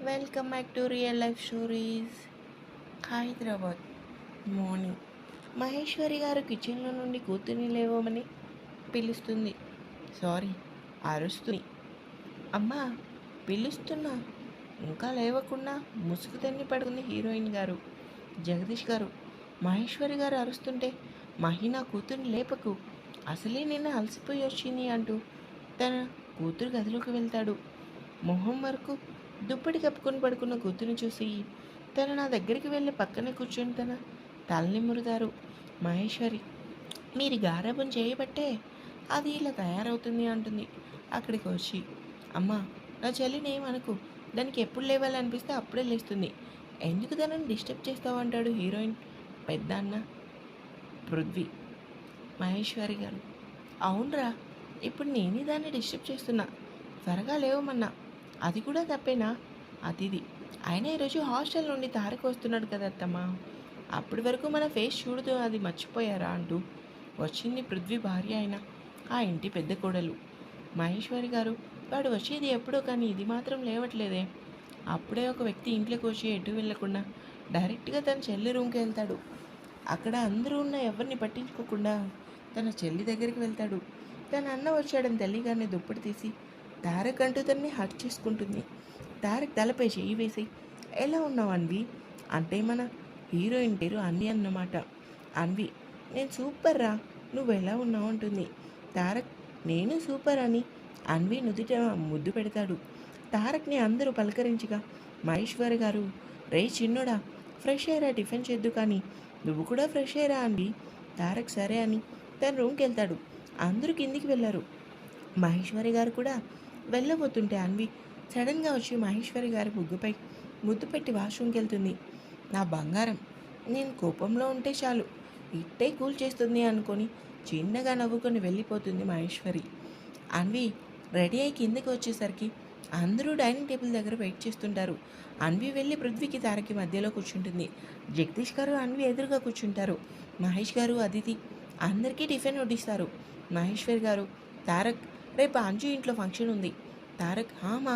Welcome back to real life stories. Hyderabad morning. Maheshwari గారు కిచెన్లో నుండి కూతుర్ని లేవమని పిలుస్తుంది. సారీ, అరుస్తుంది. అమ్మా, పిలుస్తున్నా, ఇంకా లేవకుండా ముసుగు తన్ని పడుకుంది హీరోయిన్ గారు. జగదీష్ గారు, మహేశ్వరి గారు అరుస్తుంటే మహినా కూతుర్ని లేపకు, అసలే నిన్న అలసిపోయి వచ్చింది అంటూ తన కూతురు గదిలోకి వెళ్తాడు. మొహం వరకు దుప్పటి కప్పుకొని పడుకున్న కూతురుని చూసి తను నా దగ్గరికి వెళ్ళి పక్కనే కూర్చొని తన తలని మురుతారు. మహేశ్వరి, మీరు గారాబం చేయబట్టే అది ఇలా తయారవుతుంది అంటుంది. అక్కడికి వచ్చి, అమ్మా, నా చెల్లిని ఏమనుకు, దానికి ఎప్పుడు లేవాలనిపిస్తే అప్పుడే లేస్తుంది, ఎందుకు తనని డిస్టర్బ్ చేస్తావు అంటాడు హీరోయిన్ పెద్ద అన్న పృథ్వీ. మహేశ్వరి గారు, అవునరా, ఇప్పుడు నేనే దాన్ని డిస్టర్బ్ చేస్తున్నా, త్వరగా లేవమన్నా, అది కూడా తప్పేనా? అతిథి, ఆయన ఈరోజు హాస్టల్ నుండి తారక వస్తున్నాడు కదా అత్తమ్మా, అప్పటి వరకు మన ఫేస్ చూడదు, అది మర్చిపోయారా అంటూ వచ్చింది పృథ్వీ భార్య అయిన ఆ ఇంటి పెద్ద కోడలు. మహేశ్వరి గారు, వాడు వచ్చేది ఎప్పుడో, కానీ ఇది మాత్రం లేవట్లేదే. అప్పుడే ఒక వ్యక్తి ఇంట్లోకి వచ్చి ఎటు వెళ్లకుండా డైరెక్ట్గా తన చెల్లి రూమ్కి వెళ్తాడు. అక్కడ అందరూ ఉన్న ఎవరిని పట్టించుకోకుండా తన చెల్లి దగ్గరికి వెళ్తాడు. తన అన్న వచ్చాడని తెలియగానే దుప్పటి తీసి తారక్ అంటూ తనని హక్ చేసుకుంటుంది. తారక్ తలపై చేయి వేసి, ఎలా ఉన్నావు అన్వి అంటే మన హీరోయిన్ పేరు అన్వి అన్నమాట. అన్వి, నేను సూపర్ రా, నువ్వు ఎలా ఉన్నావు అంటుంది. తారక్, నేను సూపర్ అని అన్వి నుదుట ముద్దు పెడతాడు. తారక్ని అందరూ పలకరించగా మహేశ్వరి గారు, రే చిన్నోడా, ఫ్రెష్ అయ్యారా, టిఫిన్ చేద్దు కానీ నువ్వు కూడా ఫ్రెష్ అయ్యారా అన్వి. తారక్ సరే అని తన రూమ్కి వెళ్తాడు. అందరూ కిందికి వెళ్ళారు. మహేశ్వరి గారు కూడా వెళ్ళబోతుంటే అన్వి సడన్గా వచ్చి మహేశ్వరి గారి బుగ్గుపై ముద్దు పెట్టి వాష్రూమ్కి వెళ్తుంది. నా బంగారం, నేను కోపంలో ఉంటే చాలు ఇట్టే కూల్ చేస్తుంది అనుకొని చిన్నగా నవ్వుకొని వెళ్ళిపోతుంది మహేశ్వరి. అన్వి రెడీ అయి కిందకి వచ్చేసరికి అందరూ డైనింగ్ టేబుల్ దగ్గర వెయిట్ చేస్తుంటారు. అన్వి వెళ్ళి పృథ్వీకి తారకి మధ్యలో కూర్చుంటుంది. జగదీష్ గారు అన్వి ఎదురుగా కూర్చుంటారు. మహేష్ గారు అదితి అందరికీ టిఫిన్ వడ్డిస్తారు. మహేశ్వరి గారు, తారక్, రేపు అంజు ఇంట్లో ఫంక్షన్ ఉంది. తారక్, హామా,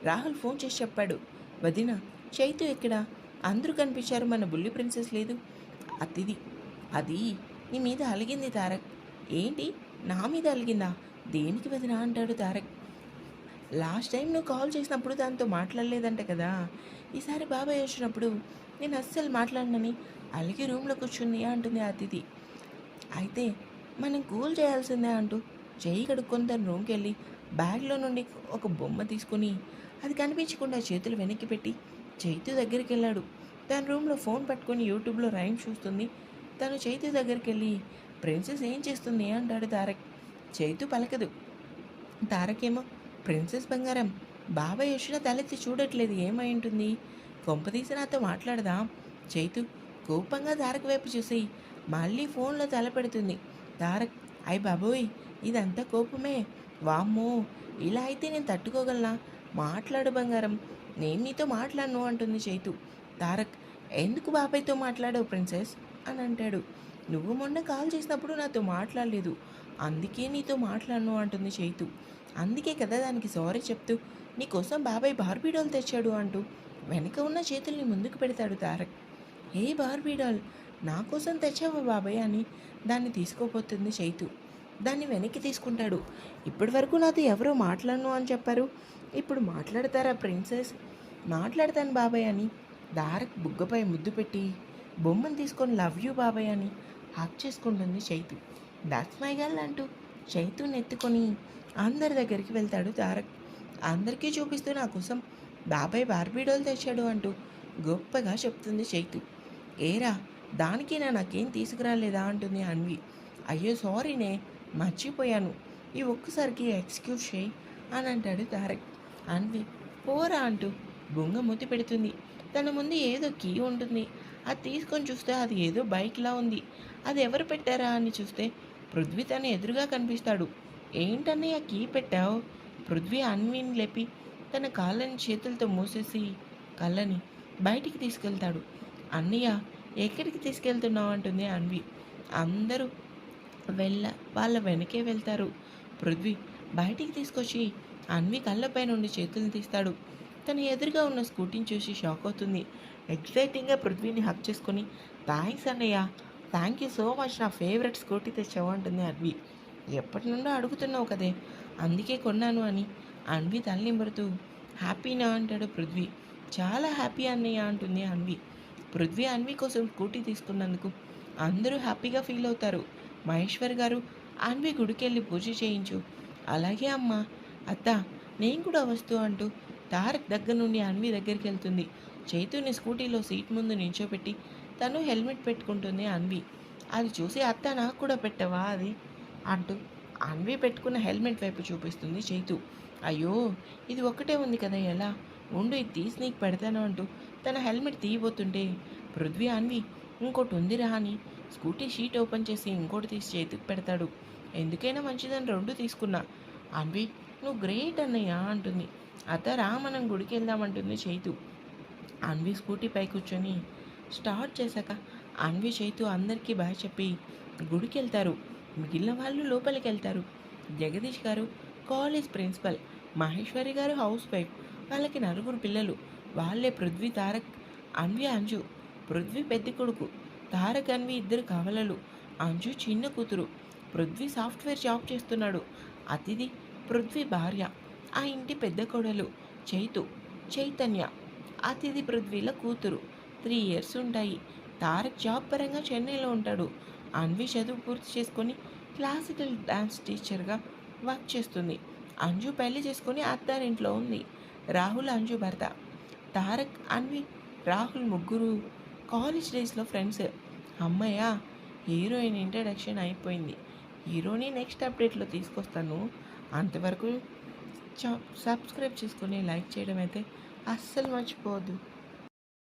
రాహుల్ ఫోన్ చేసి చెప్పాడు. వదిన, చైతు ఎక్కడా, అందరూ కనిపించారు, మన బుల్లి ప్రిన్సెస్ లేదు. అతిథి, అది నీ మీద అలిగింది తారక్. ఏంటి, నా మీద అలిగిందా? దేనికి వదిన అంటాడు తారక్. లాస్ట్ టైం నువ్వు కాల్ చేసినప్పుడు దాంతో మాట్లాడలేదంట కదా, ఈసారి బాబాయ్ వచ్చినప్పుడు నేను అస్సలు మాట్లాడినని అలిగి రూమ్లో కూర్చుంది అంటుంది అతిథి. అయితే మనం కూల్ చేయాల్సిందే అంటూ చెయ్యి కడుక్కొని తన రూమ్కి వెళ్ళి బ్యాగ్లో నుండి ఒక బొమ్మ తీసుకుని అది కనిపించకుండా చేతులు వెనక్కి పెట్టి చైతు దగ్గరికి వెళ్ళాడు. తన రూమ్లో ఫోన్ పట్టుకొని యూట్యూబ్లో రైమ్ చూస్తుంది. తను చైతు దగ్గరికి వెళ్ళి, ప్రిన్సెస్ ఏం చేస్తుంది అంటాడు తారక్. చైతు పలకదు. తారక్ ఏమో, ప్రిన్సెస్ బంగారం, బాబాయ్ వచ్చినా తలెత్తి చూడట్లేదు, ఏమై ఉంటుంది, కొంపదీసి నాతో మాట్లాడదా? చైతు కోపంగా తారక్ వైపు చూసి మళ్ళీ ఫోన్లో తల పెడుతుంది. తారక్, అయ్ బాబోయ్, ఇదంతా కోపమే, వామ్మో, ఇలా అయితే నేను తట్టుకోగలనా? మాట్లాడు బంగారం, నేను నీతో మాట్లాడను అంటుంది చైతు. తారక్, ఎందుకు బాబాయ్తో మాట్లాడావు ప్రిన్సెస్ అని అంటాడు. నువ్వు మొన్న కాల్ చేసినప్పుడు నాతో మాట్లాడలేదు, అందుకే నీతో మాట్లాడను అంటుంది చైతు. అందుకే కదా దానికి సారీ చెప్తూ నీకోసం బాబాయ్ బార్బీడాల్ తెచ్చాడు అంటూ వెనక ఉన్న చేతుల్ని ముందుకు పెడతాడు తారక్. ఏ బార్బీడాల్, నా కోసం తెచ్చావా బాబాయ్ అని దాన్ని తీసుకోపోతుంది చైతు. దాన్ని వెనక్కి తీసుకుంటాడు. ఇప్పటి వరకు నాతో ఎవరో మాట్లాడను అని చెప్పారు, ఇప్పుడు మాట్లాడతారా ప్రిన్సెస్? మాట్లాడతాను బాబాయ్ అని తారక్ బుగ్గపై ముద్దు పెట్టి బొమ్మను తీసుకొని లవ్ యూ బాబాయ్ అని హక్ చేసుకుంటుంది చైతు. దాట్స్ మై గర్ల్ అంటూ చైతుని ఎత్తుకొని అందరి దగ్గరికి వెళ్తాడు తారక్. అందరికీ చూపిస్తూ నా కోసం బాబాయ్ బార్బీడోల్ తెచ్చాడు అంటూ గొప్పగా చెప్తుంది చైతు. ఏరా, దానికి నాకేం తీసుకురాలేదా అంటుంది అన్వి. అయ్యో సారీనే, మర్చిపోయాను, ఈ ఒక్కసారికి ఎక్స్క్యూజ్ చేయి అని అంటాడు తారక్. అన్వి పోరా అంటూ బొంగ మూతి పెడుతుంది. తన ముందు ఏదో కీ ఉంటుంది. అది తీసుకొని చూస్తే అది ఏదో బైక్లా ఉంది. అది ఎవరు పెట్టారా అని చూస్తే పృథ్వీ తన ఎదురుగా కనిపిస్తాడు. ఏంటని ఆ కీ పెట్టావు? పృథ్వీ అన్విని లేపి తన కాళ్ళని చేతులతో మూసేసి కళ్ళని బయటికి తీసుకెళ్తాడు. అన్నయ్య, ఎక్కడికి తీసుకెళ్తున్నావు అంటుంది అన్వి. అందరూ వాళ్ళ వెనకే వెళ్తారు. పృథ్వీ బయటికి తీసుకొచ్చి అన్వి కళ్ళపై నుండి చేతులు తీస్తాడు. తన ఎదురుగా ఉన్న స్కూటీని చూసి షాక్ అవుతుంది. ఎక్సైటింగ్గా పృథ్వీని హక్ చేసుకొని, థ్యాంక్స్ అన్నయ్య, థ్యాంక్ యూ సో మచ్, నా ఫేవరెట్ స్కూటీ తెచ్చావు అంటుంది అన్వి. ఎప్పటి నుండో అడుగుతున్నావు కదే, అందుకే కొన్నాను అని అన్వి తలనింబరుతూ, హ్యాపీనా అంటాడు పృథ్వీ. చాలా హ్యాపీ అన్నయ్య అంటుంది అన్వి. పృథ్వీ అన్వి కోసం స్కూటీ తీసుకున్నందుకు అందరూ హ్యాపీగా ఫీల్ అవుతారు. మహేశ్వర్ గారు, అన్వి గుడికెళ్ళి పూజ చేయించు. అలాగే అమ్మా. అత్త, నేను కూడా వస్తూ అంటూ తారక్ దగ్గర నుండి అన్వి దగ్గరికి వెళ్తుంది. చైతుని స్కూటీలో సీట్ ముందు నించోపెట్టి తను హెల్మెట్ పెట్టుకుంటుంది అన్వి. అది చూసి అత్త, నాకు కూడా పెట్టవా అది అంటూ అన్వి పెట్టుకున్న హెల్మెట్ వైపు చూపిస్తుంది చైతు. అయ్యో, ఇది ఒక్కటే ఉంది కదా, ఎలా ఉండు, ఇది తీసి నీకు పెడతాను అంటూ తన హెల్మెట్ తీయబోతుంటే పృథ్వీ అన్వి, ఇంకోటి ఉందిరా అని స్కూటీ షీట్ ఓపెన్ చేసి ఇంకోటి తీసి చేతికి పెడతాడు. ఎందుకైనా మంచిదని రెండు తీసుకున్నా. అన్వి, నువ్వు గ్రేట్ అన్నయ్య అంటుంది. అత్త రా, మనం గుడికి వెళ్దామంటుంది చైతు. అన్వి స్కూటీపై కూర్చొని స్టార్ట్ చేశాక అన్వి చైతు అందరికీ బాయ్ చెప్పి గుడికి వెళ్తారు. మిగిలిన వాళ్ళు లోపలికి వెళ్తారు. జగదీష్ గారు కాలేజ్ ప్రిన్సిపల్, మహేశ్వరి గారు హౌస్ వైఫ్, వాళ్ళకి నలుగురు పిల్లలు. వాళ్ళే పృథ్వీ, తారక్, అన్వి, అంజు. పృథ్వీ పెద్ద కొడుకు, తారక్ అన్వి ఇద్దరు కవలలు, అంజు చిన్న కూతురు. పృథ్వీ సాఫ్ట్వేర్ జాబ్ చేస్తున్నాడు. అతిథి పృథ్వీ భార్య, ఆ ఇంటి పెద్ద కోడలు చైతు, చైతన్య. అతిథి పృథ్వీల కూతురు. 3 ఇయర్స్ ఉంటాయి. తారక్ జాబ్ పరంగా చెన్నైలో ఉంటాడు. అన్వి చదువు పూర్తి చేసుకొని క్లాసికల్ డాన్స్ టీచర్గా వర్క్ చేస్తుంది. అంజు పెళ్లి చేసుకొని అత్తారింట్లో ఉంది. రాహుల్ అంజు భర్త. తారక్, అన్వి, రాహుల్ ముగ్గురు కాలేజ్ డేస్లో ఫ్రెండ్స్. అమ్మయ్య, హీరోయిన్ ఇంట్రడక్షన్ అయిపోయింది. హీరోని నెక్స్ట్ అప్డేట్లో తీసుకొస్తాను. అంతవరకు సబ్స్క్రైబ్ చేసుకొని లైక్ చేయడం అయితే అస్సలు మర్చిపోవద్దు.